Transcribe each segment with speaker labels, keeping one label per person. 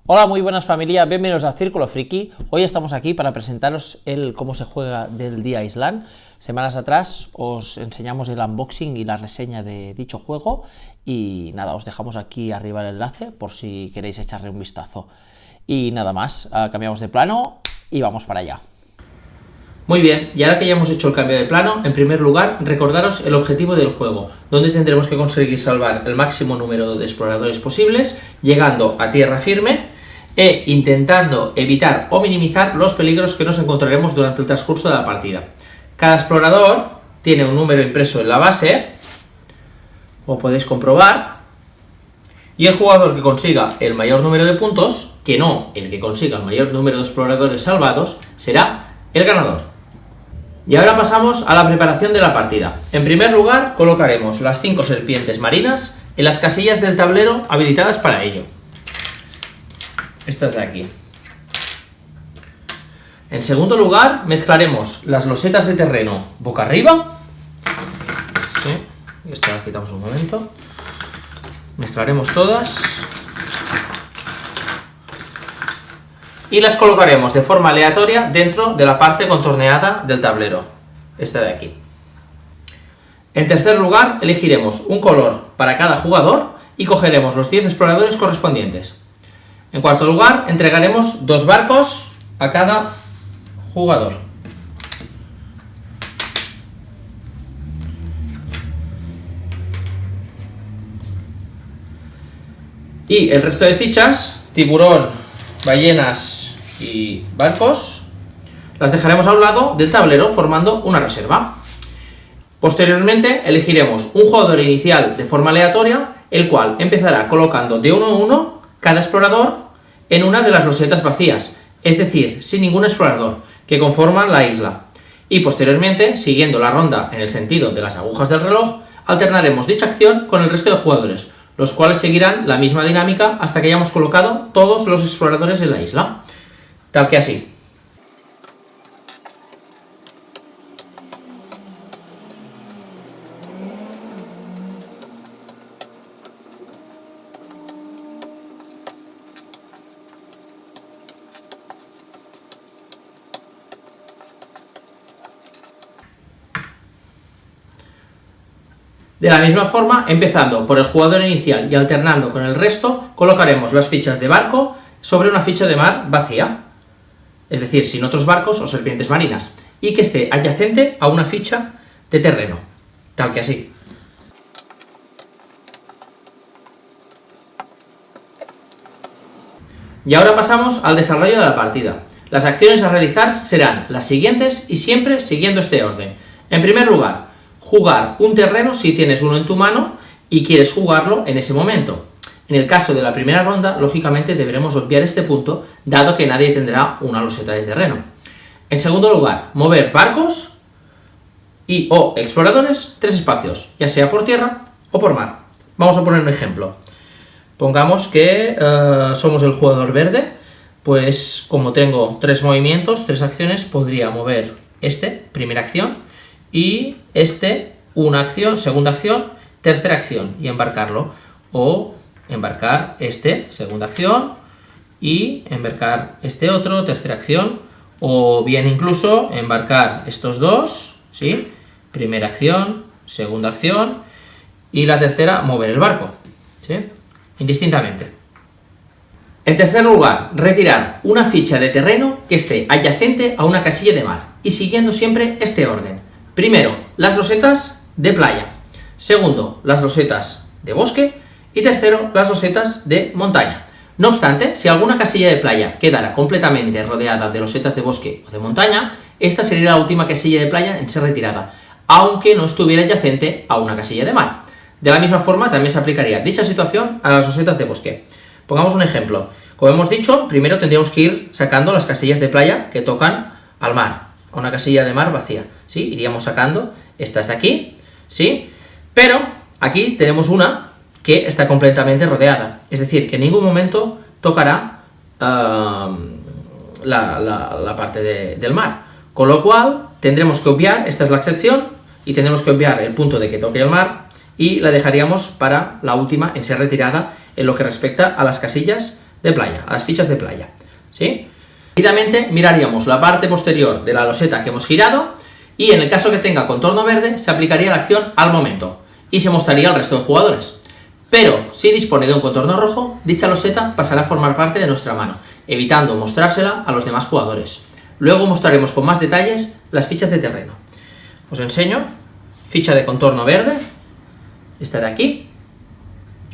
Speaker 1: Hola, muy buenas familia, bienvenidos a Círculo Friki. Hoy estamos aquí para presentaros cómo se juega del día Island. Semanas atrás os enseñamos el unboxing y la reseña de dicho juego y nada, os dejamos aquí arriba el enlace por si queréis echarle un vistazo. Y nada más, cambiamos de plano y vamos para allá. Muy bien, y ahora que ya hemos hecho el cambio de plano, en primer lugar, recordaros el objetivo del juego, donde tendremos que conseguir salvar el máximo número de exploradores posibles, llegando a tierra firme e intentando evitar o minimizar los peligros que nos encontraremos durante el transcurso de la partida. Cada explorador tiene un número impreso en la base, como podéis comprobar, y el jugador que consiga el mayor número de puntos, que no el que consiga el mayor número de exploradores salvados, será el ganador. Y ahora pasamos a la preparación de la partida. En primer lugar, colocaremos las 5 serpientes marinas en las casillas del tablero habilitadas para ello. Estas de aquí. En segundo lugar, mezclaremos las losetas de terreno boca arriba. Sí, esta la quitamos un momento. Mezclaremos todas. Y las colocaremos de forma aleatoria dentro de la parte contorneada del tablero, esta de aquí. En tercer lugar, elegiremos un color para cada jugador y cogeremos los 10 exploradores correspondientes. En cuarto lugar, entregaremos 2 barcos a cada jugador. Y el resto de fichas, tiburón, ballenas y barcos, las dejaremos a un lado del tablero formando una reserva. Posteriormente elegiremos un jugador inicial de forma aleatoria, el cual empezará colocando de uno en uno cada explorador en una de las losetas vacías, es decir, sin ningún explorador, que conforman la isla. Y posteriormente, siguiendo la ronda en el sentido de las agujas del reloj, alternaremos dicha acción con el resto de jugadores, los cuales seguirán la misma dinámica hasta que hayamos colocado todos los exploradores en la isla. Tal que así. De la misma forma, empezando por el jugador inicial y alternando con el resto, colocaremos las fichas de barco sobre una ficha de mar vacía, es decir, sin otros barcos o serpientes marinas, y que esté adyacente a una ficha de terreno, tal que así. Y ahora pasamos al desarrollo de la partida. Las acciones a realizar serán las siguientes y siempre siguiendo este orden. En primer lugar, jugar un terreno si tienes uno en tu mano y quieres jugarlo en ese momento. En el caso de la primera ronda, lógicamente deberemos obviar este punto, dado que nadie tendrá una loseta de terreno. En segundo lugar, mover barcos y o exploradores 3 espacios, ya sea por tierra o por mar. Vamos a poner un ejemplo. Pongamos que somos el jugador verde, pues como tengo 3 movimientos, 3 acciones, podría mover este, primera acción, y este, una acción, segunda acción, tercera acción, y embarcarlo. O embarcar este, segunda acción, y embarcar este otro, tercera acción, o bien incluso embarcar estos dos, ¿sí? Primera acción, segunda acción, y la tercera, mover el barco, ¿sí? Indistintamente. En tercer lugar, retirar una ficha de terreno que esté adyacente a una casilla de mar, y siguiendo siempre este orden. Primero, las losetas de playa. Segundo, las losetas de bosque. Y tercero, las losetas de montaña. No obstante, si alguna casilla de playa quedara completamente rodeada de losetas de bosque o de montaña, esta sería la última casilla de playa en ser retirada, aunque no estuviera adyacente a una casilla de mar. De la misma forma, también se aplicaría dicha situación a las losetas de bosque. Pongamos un ejemplo. Como hemos dicho, primero tendríamos que ir sacando las casillas de playa que tocan al mar, a una casilla de mar vacía, ¿sí? Iríamos sacando estas de aquí, ¿sí? Pero aquí tenemos una que está completamente rodeada, es decir, que en ningún momento tocará la parte del mar, con lo cual tendremos que obviar, esta es la excepción, y tendremos que obviar el punto de que toque el mar y la dejaríamos para la última en ser retirada en lo que respecta a las casillas de playa, a las fichas de playa, ¿sí? Seguidamente miraríamos la parte posterior de la loseta que hemos girado y en el caso que tenga contorno verde se aplicaría la acción al momento y se mostraría al resto de jugadores. Pero si dispone de un contorno rojo, dicha loseta pasará a formar parte de nuestra mano, evitando mostrársela a los demás jugadores. Luego mostraremos con más detalles las fichas de terreno. Os enseño, ficha de contorno verde, esta de aquí,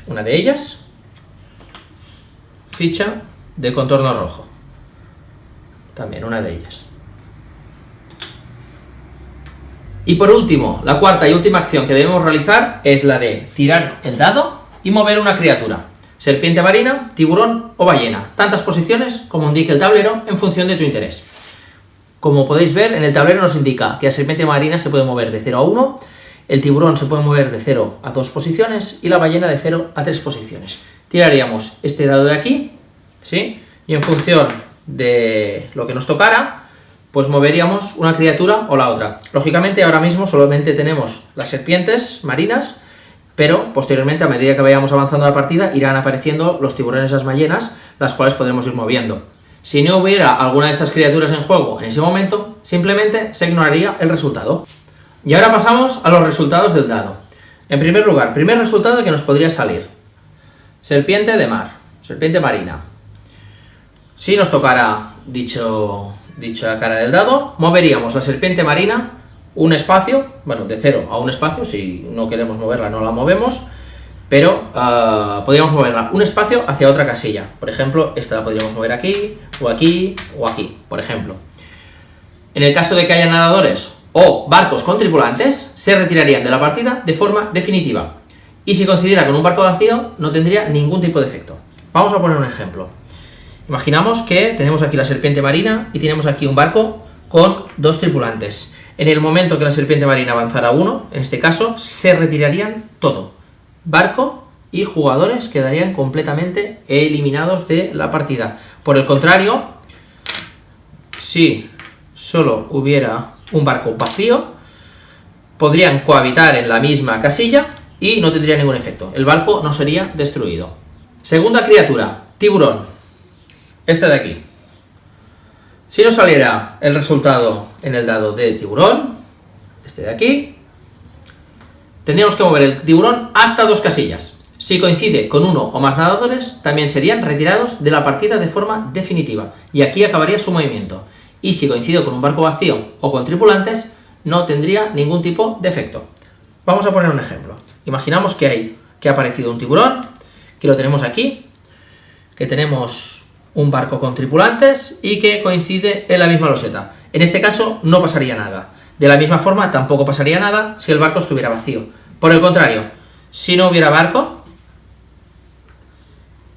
Speaker 1: una de ellas, ficha de contorno rojo, también una de ellas. Y por último, la cuarta y última acción que debemos realizar es la de tirar el dado y mover una criatura, serpiente marina, tiburón o ballena, tantas posiciones como indique el tablero en función de tu interés. Como podéis ver, en el tablero nos indica que la serpiente marina se puede mover de 0 a 1, el tiburón se puede mover de 0 a 2 posiciones y la ballena de 0 a 3 posiciones. Tiraríamos este dado de aquí, ¿sí? Y en función de lo que nos tocara, pues moveríamos una criatura o la otra. Lógicamente ahora mismo solamente tenemos las serpientes marinas, pero posteriormente, a medida que vayamos avanzando la partida, irán apareciendo los tiburones y las ballenas, las cuales podremos ir moviendo. Si no hubiera alguna de estas criaturas en juego en ese momento, simplemente se ignoraría el resultado. Y ahora pasamos a los resultados del dado. En primer lugar, primer resultado que nos podría salir: serpiente de mar, serpiente marina. Si nos tocara dicha cara del dado, moveríamos la serpiente marina un espacio, bueno, de 0 a un espacio, si no queremos moverla no la movemos, pero podríamos moverla un espacio hacia otra casilla. Por ejemplo, esta la podríamos mover aquí, o aquí, o aquí, por ejemplo. En el caso de que haya nadadores o barcos con tripulantes, se retirarían de la partida de forma definitiva. Y si coincidiera con un barco vacío, no tendría ningún tipo de efecto. Vamos a poner un ejemplo. Imaginamos que tenemos aquí la serpiente marina y tenemos aquí un barco con 2 tripulantes. En el momento que la serpiente marina avanzara 1, en este caso, se retirarían todo. Barco y jugadores quedarían completamente eliminados de la partida. Por el contrario, si solo hubiera un barco vacío, podrían cohabitar en la misma casilla y no tendría ningún efecto. El barco no sería destruido. Segunda criatura, tiburón. Esta de aquí. Si nos saliera el resultado en el dado de tiburón, este de aquí, tendríamos que mover el tiburón hasta 2 casillas. Si coincide con 1 o más nadadores, también serían retirados de la partida de forma definitiva, y aquí acabaría su movimiento. Y si coincide con un barco vacío o con tripulantes, no tendría ningún tipo de efecto. Vamos a poner un ejemplo. Imaginamos que ha aparecido un tiburón, que lo tenemos aquí, que tenemos un barco con tripulantes y que coincide en la misma loseta. En este caso no pasaría nada. De la misma forma tampoco pasaría nada si el barco estuviera vacío. Por el contrario, si no hubiera barco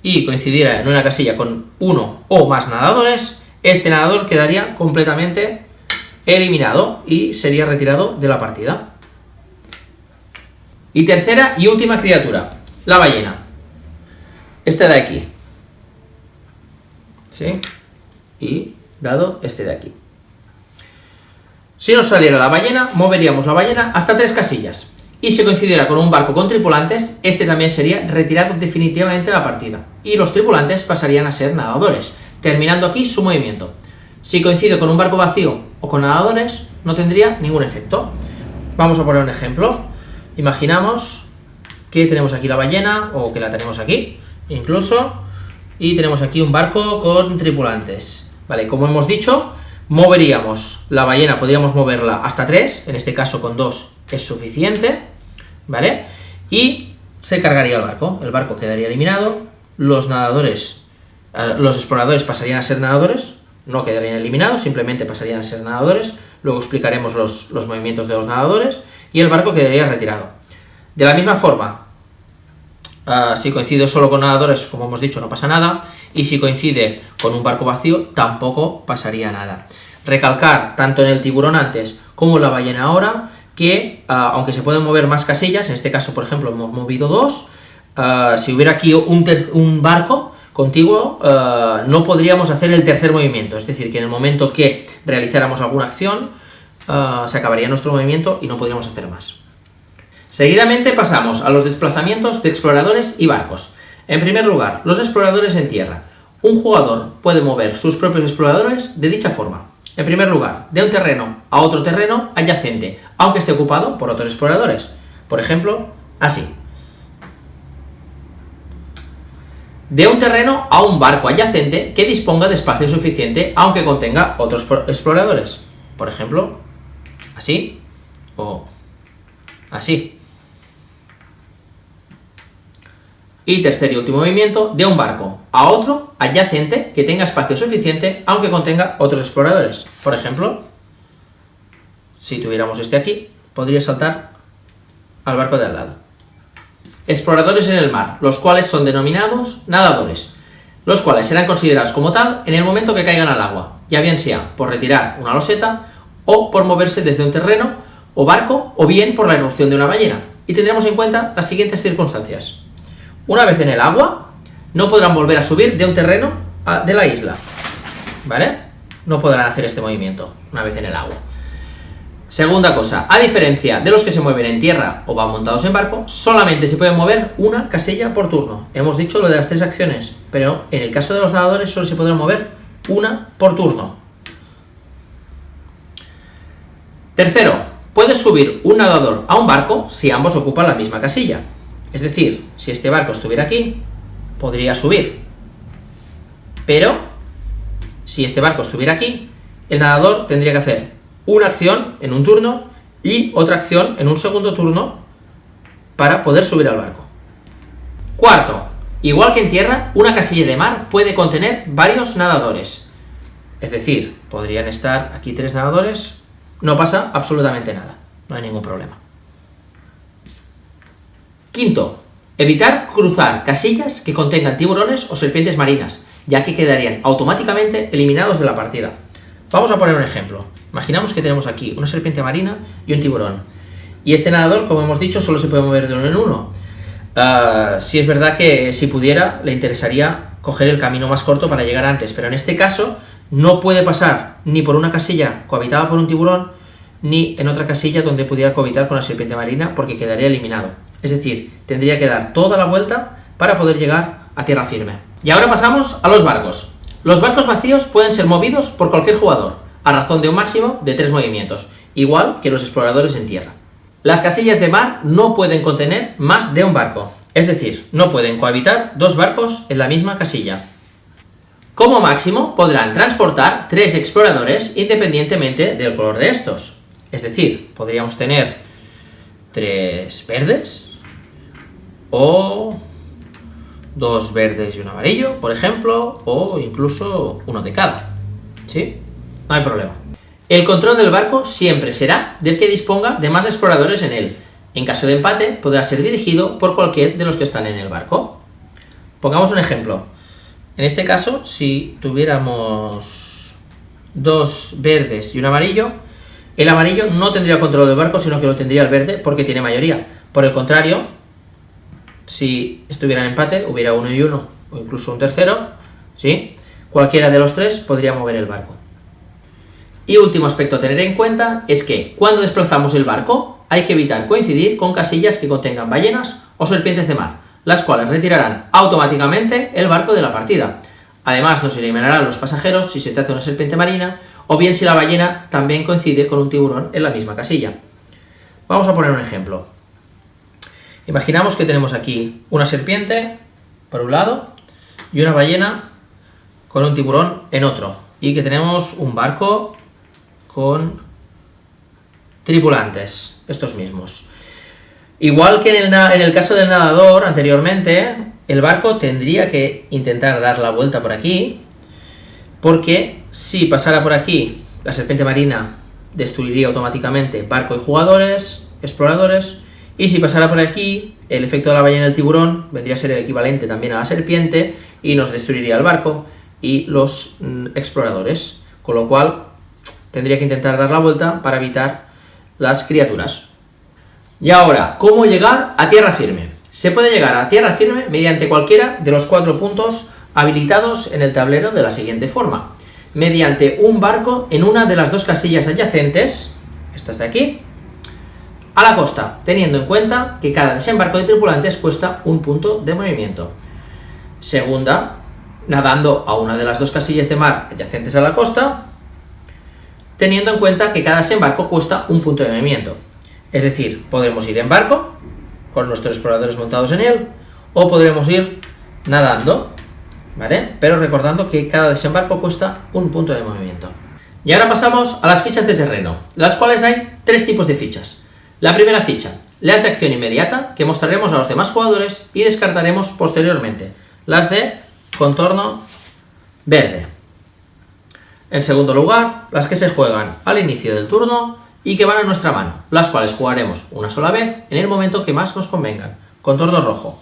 Speaker 1: y coincidiera en una casilla con 1 o más nadadores, este nadador quedaría completamente eliminado y sería retirado de la partida. Y tercera y última criatura, la ballena. Este de aquí. ¿Sí? Y dado este de aquí. Si nos saliera la ballena, moveríamos la ballena hasta 3 casillas. Y si coincidiera con un barco con tripulantes, este también sería retirado definitivamente de la partida. Y los tripulantes pasarían a ser nadadores, terminando aquí su movimiento. Si coincide con un barco vacío o con nadadores, no tendría ningún efecto. Vamos a poner un ejemplo. Imaginamos que tenemos aquí la ballena, o que la tenemos aquí, incluso, y tenemos aquí un barco con tripulantes. Vale, como hemos dicho, moveríamos la ballena, podríamos moverla hasta 3, en este caso con 2 es suficiente, ¿vale? Y se cargaría el barco quedaría eliminado, los exploradores pasarían a ser nadadores, no quedarían eliminados, simplemente pasarían a ser nadadores, luego explicaremos los movimientos de los nadadores, y el barco quedaría retirado. De la misma forma, si coincide solo con nadadores, como hemos dicho, no pasa nada, y si coincide con un barco vacío, tampoco pasaría nada. Recalcar, tanto en el tiburón antes como en la ballena ahora, que aunque se pueden mover más casillas, en este caso, por ejemplo, hemos movido 2, si hubiera aquí un barco contiguo, no podríamos hacer el tercer movimiento, es decir, que en el momento que realizáramos alguna acción, se acabaría nuestro movimiento y no podríamos hacer más. Seguidamente pasamos a los desplazamientos de exploradores y barcos. En primer lugar, los exploradores en tierra. Un jugador puede mover sus propios exploradores de dicha forma. En primer lugar, de un terreno a otro terreno adyacente, aunque esté ocupado por otros exploradores. Por ejemplo, así. De un terreno a un barco adyacente que disponga de espacio suficiente, aunque contenga otros exploradores. Por ejemplo, así o así. Y tercer y último movimiento, de un barco a otro adyacente que tenga espacio suficiente, aunque contenga otros exploradores. Por ejemplo, si tuviéramos este aquí, podría saltar al barco de al lado. Exploradores en el mar, los cuales son denominados nadadores, los cuales serán considerados como tal en el momento que caigan al agua, ya bien sea por retirar una loseta o por moverse desde un terreno o barco, o bien por la irrupción de una ballena. Y tendremos en cuenta las siguientes circunstancias. Una vez en el agua, no podrán volver a subir de un terreno de la isla, ¿vale? No podrán hacer este movimiento una vez en el agua. Segunda cosa, a diferencia de los que se mueven en tierra o van montados en barco, solamente se puede mover una casilla por turno. Hemos dicho lo de las 3 acciones, pero en el caso de los nadadores solo se podrá mover una por turno. Tercero, puedes subir un nadador a un barco si ambos ocupan la misma casilla. Es decir, si este barco estuviera aquí, podría subir. Pero, si este barco estuviera aquí, el nadador tendría que hacer una acción en un turno y otra acción en un segundo turno para poder subir al barco. Cuarto, igual que en tierra, una casilla de mar puede contener varios nadadores. Es decir, podrían estar aquí 3 nadadores, no pasa absolutamente nada, no hay ningún problema. Quinto, evitar cruzar casillas que contengan tiburones o serpientes marinas, ya que quedarían automáticamente eliminados de la partida. Vamos a poner un ejemplo. Imaginamos que tenemos aquí una serpiente marina y un tiburón. Y este nadador, como hemos dicho, solo se puede mover de uno en uno. Sí es verdad que si pudiera, le interesaría coger el camino más corto para llegar antes, pero en este caso no puede pasar ni por una casilla cohabitada por un tiburón, ni en otra casilla donde pudiera cohabitar con la serpiente marina, porque quedaría eliminado. Es decir, tendría que dar toda la vuelta para poder llegar a tierra firme. Y ahora pasamos a los barcos. Los barcos vacíos pueden ser movidos por cualquier jugador, a razón de un máximo de 3 movimientos, igual que los exploradores en tierra. Las casillas de mar no pueden contener más de un barco, es decir, no pueden cohabitar 2 barcos en la misma casilla. Como máximo podrán transportar 3 exploradores independientemente del color de estos. Es decir, podríamos tener 3 verdes o 2 verdes y un amarillo, por ejemplo, o incluso uno de cada, ¿sí? No hay problema. El control del barco siempre será del que disponga de más exploradores en él. En caso de empate, podrá ser dirigido por cualquier de los que están en el barco. Pongamos un ejemplo. En este caso, si tuviéramos 2 verdes y un amarillo, el amarillo no tendría control del barco, sino que lo tendría el verde porque tiene mayoría. Por el contrario, si estuviera en empate, hubiera 1 y 1, o incluso un tercero, ¿sí? Cualquiera de los 3 podría mover el barco. Y último aspecto a tener en cuenta es que cuando desplazamos el barco hay que evitar coincidir con casillas que contengan ballenas o serpientes de mar, las cuales retirarán automáticamente el barco de la partida. Además, nos eliminarán los pasajeros si se trata de una serpiente marina, o bien si la ballena también coincide con un tiburón en la misma casilla. Vamos a poner un ejemplo. Imaginamos que tenemos aquí una serpiente por un lado y una ballena con un tiburón en otro, y que tenemos un barco con tripulantes, estos mismos. Igual que en el caso del nadador anteriormente, el barco tendría que intentar dar la vuelta por aquí, porque si pasara por aquí, la serpiente marina destruiría automáticamente barco y jugadores, exploradores, y si pasara por aquí, el efecto de la ballena y el tiburón vendría a ser el equivalente también a la serpiente y nos destruiría el barco y los exploradores, con lo cual tendría que intentar dar la vuelta para evitar las criaturas. Y ahora, ¿cómo llegar a tierra firme? Se puede llegar a tierra firme mediante cualquiera de los 4 puntos habilitados en el tablero de la siguiente forma: mediante un barco en una de las 2 casillas adyacentes, estas de aquí, a la costa, teniendo en cuenta que cada desembarco de tripulantes cuesta un punto de movimiento. Segunda, nadando a una de las dos casillas de mar adyacentes a la costa, teniendo en cuenta que cada desembarco cuesta un punto de movimiento. Es decir, podremos ir en barco, con nuestros exploradores montados en él, o podremos ir nadando, ¿vale? Pero recordando que cada desembarco cuesta un punto de movimiento. Y ahora pasamos a las fichas de terreno, las cuales hay tres tipos de fichas. La primera ficha, las de acción inmediata, que mostraremos a los demás jugadores y descartaremos posteriormente, las de contorno verde. En segundo lugar, las que se juegan al inicio del turno y que van a nuestra mano, las cuales jugaremos una sola vez en el momento que más nos convengan, contorno rojo.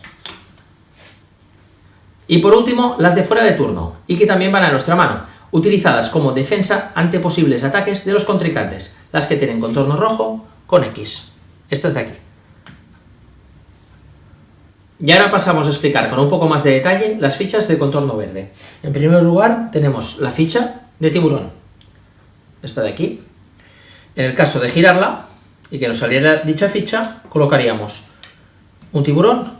Speaker 1: Y por último, las de fuera de turno y que también van a nuestra mano, utilizadas como defensa ante posibles ataques de los contrincantes, las que tienen contorno rojo con X. Estas de aquí. Y ahora pasamos a explicar con un poco más de detalle las fichas de contorno verde. En primer lugar tenemos la ficha de tiburón, esta de aquí. En el caso de girarla y que nos saliera dicha ficha, colocaríamos un tiburón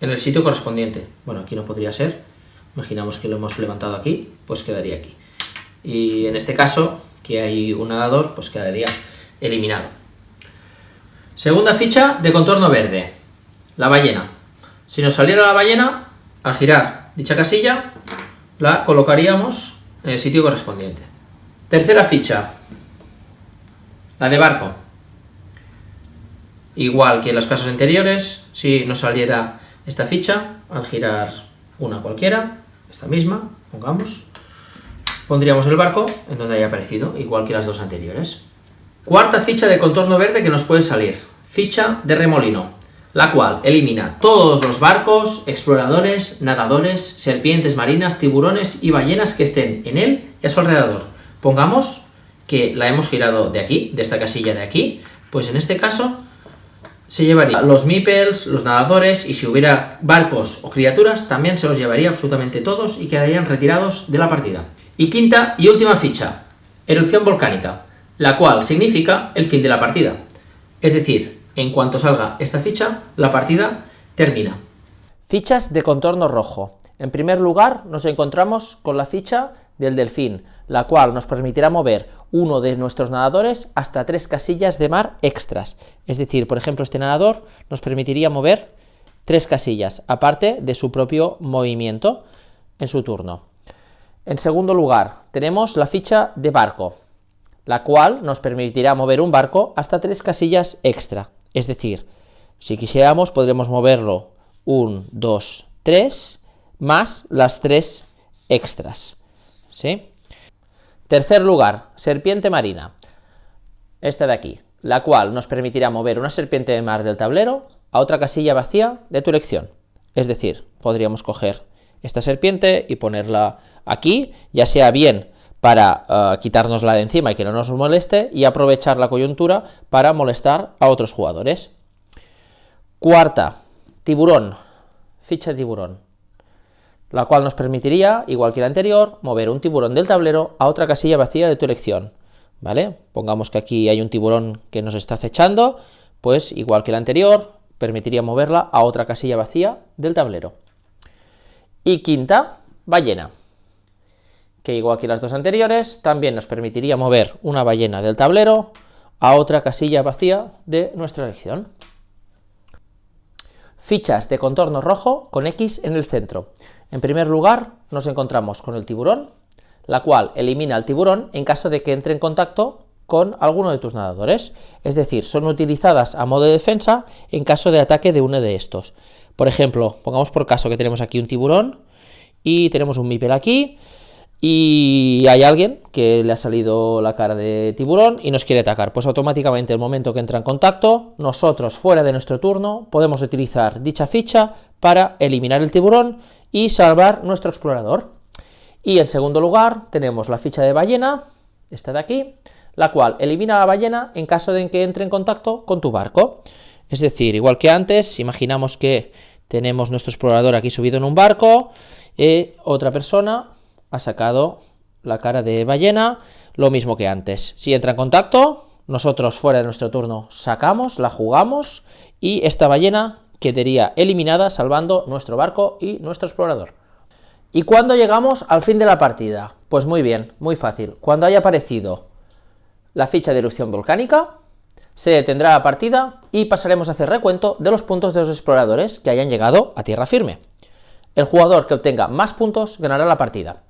Speaker 1: en el sitio correspondiente. Bueno, aquí no podría ser, imaginamos que lo hemos levantado aquí, pues quedaría aquí. Y en este caso, que hay un nadador, pues quedaría eliminado. Segunda ficha de contorno verde, la ballena. Si nos saliera la ballena, al girar dicha casilla, la colocaríamos en el sitio correspondiente. Tercera ficha, la de barco. Igual que en los casos anteriores, si nos saliera esta ficha, al girar una cualquiera, esta misma, pongamos, pondríamos el barco en donde haya aparecido, igual que las dos anteriores. Cuarta ficha de contorno verde que nos puede salir, ficha de remolino, la cual elimina todos los barcos, exploradores, nadadores, serpientes marinas, tiburones y ballenas que estén en él y a su alrededor. Pongamos que la hemos girado de aquí, de esta casilla de aquí, pues en este caso se llevaría los meeples, los nadadores, y si hubiera barcos o criaturas también se los llevaría absolutamente todos y quedarían retirados de la partida. Y quinta y última ficha, erupción volcánica, la cual significa el fin de la partida. Es decir, en cuanto salga esta ficha, la partida termina. Fichas de contorno rojo. En primer lugar, nos encontramos con la ficha del delfín, la cual nos permitirá mover uno de nuestros nadadores hasta 3 casillas de mar extras. Es decir, por ejemplo, este nadador nos permitiría mover 3 casillas, aparte de su propio movimiento en su turno. En segundo lugar, tenemos la ficha de barco, la cual nos permitirá mover un barco hasta 3 casillas extra. Es decir, si quisiéramos, podremos moverlo 1, 2, 3, más las 3 extras. ¿Sí? Tercer lugar, serpiente marina, esta de aquí, la cual nos permitirá mover una serpiente de mar del tablero a otra casilla vacía de tu elección. Es decir, podríamos coger esta serpiente y ponerla aquí, ya sea bien para quitárnosla de encima y que no nos moleste, y aprovechar la coyuntura para molestar a otros jugadores. Cuarta, tiburón, ficha de tiburón, la cual nos permitiría, igual que la anterior, mover un tiburón del tablero a otra casilla vacía de tu elección. ¿Vale? Pongamos que aquí hay un tiburón que nos está acechando, pues igual que la anterior, permitiría moverla a otra casilla vacía del tablero. Y quinta, ballena, que igual que las dos anteriores, también nos permitiría mover una ballena del tablero a otra casilla vacía de nuestra elección. Fichas de contorno rojo con X en el centro. En primer lugar, nos encontramos con el tiburón, la cual elimina al tiburón en caso de que entre en contacto con alguno de tus nadadores. Es decir, son utilizadas a modo de defensa en caso de ataque de uno de estos. Por ejemplo, pongamos por caso que tenemos aquí un tiburón y tenemos un meeple aquí, y hay alguien que le ha salido la cara de tiburón y nos quiere atacar. Pues automáticamente, el momento que entra en contacto, nosotros fuera de nuestro turno podemos utilizar dicha ficha para eliminar el tiburón y salvar nuestro explorador. Y en segundo lugar tenemos la ficha de ballena, esta de aquí, la cual elimina a la ballena en caso de que entre en contacto con tu barco. Es decir, igual que antes, imaginamos que tenemos nuestro explorador aquí subido en un barco, otra persona ha sacado la cara de ballena, lo mismo que antes. Si entra en contacto, nosotros fuera de nuestro turno sacamos, la jugamos y esta ballena quedaría eliminada salvando nuestro barco y nuestro explorador. ¿Y cuándo llegamos al fin de la partida? Pues muy bien, muy fácil. Cuando haya aparecido la ficha de erupción volcánica, se detendrá la partida y pasaremos a hacer recuento de los puntos de los exploradores que hayan llegado a tierra firme. El jugador que obtenga más puntos ganará la partida.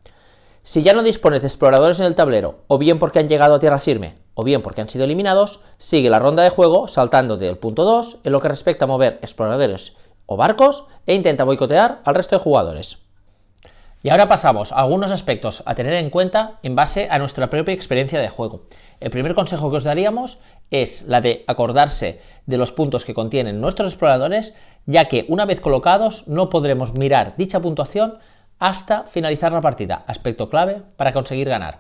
Speaker 1: Si ya no dispones de exploradores en el tablero, o bien porque han llegado a tierra firme, o bien porque han sido eliminados, sigue la ronda de juego saltando del punto 2 en lo que respecta a mover exploradores o barcos e intenta boicotear al resto de jugadores. Y ahora pasamos a algunos aspectos a tener en cuenta en base a nuestra propia experiencia de juego. El primer consejo que os daríamos es la de acordarse de los puntos que contienen nuestros exploradores, ya que una vez colocados no podremos mirar dicha puntuación hasta finalizar la partida, aspecto clave para conseguir ganar.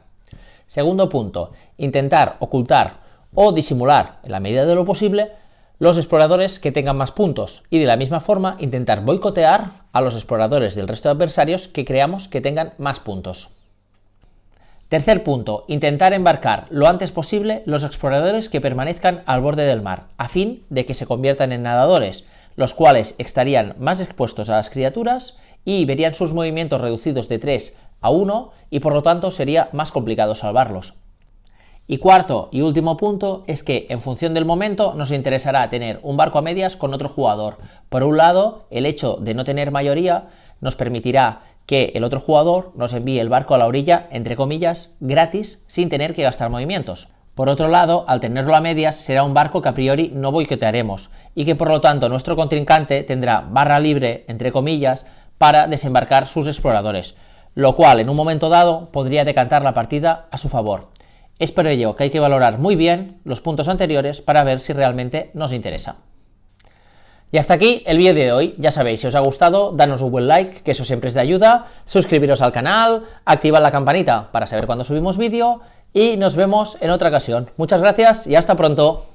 Speaker 1: Segundo punto, intentar ocultar o disimular, en la medida de lo posible, los exploradores que tengan más puntos y de la misma forma intentar boicotear a los exploradores del resto de adversarios que creamos que tengan más puntos. Tercer punto, intentar embarcar lo antes posible los exploradores que permanezcan al borde del mar, a fin de que se conviertan en nadadores, los cuales estarían más expuestos a las criaturas y verían sus movimientos reducidos de 3 a 1 y por lo tanto sería más complicado salvarlos. Y cuarto y último punto es que en función del momento nos interesará tener un barco a medias con otro jugador. Por un lado, el hecho de no tener mayoría nos permitirá que el otro jugador nos envíe el barco a la orilla, entre comillas, gratis, sin tener que gastar movimientos. Por otro lado, al tenerlo a medias, será un barco que a priori no boicotearemos y que por lo tanto nuestro contrincante tendrá barra libre, entre comillas, para desembarcar sus exploradores, lo cual en un momento dado podría decantar la partida a su favor. Es por ello que hay que valorar muy bien los puntos anteriores para ver si realmente nos interesa. Y hasta aquí el vídeo de hoy. Ya sabéis, si os ha gustado, danos un buen like, que eso siempre es de ayuda, suscribiros al canal, activad la campanita para saber cuando subimos vídeo y nos vemos en otra ocasión. Muchas gracias y hasta pronto.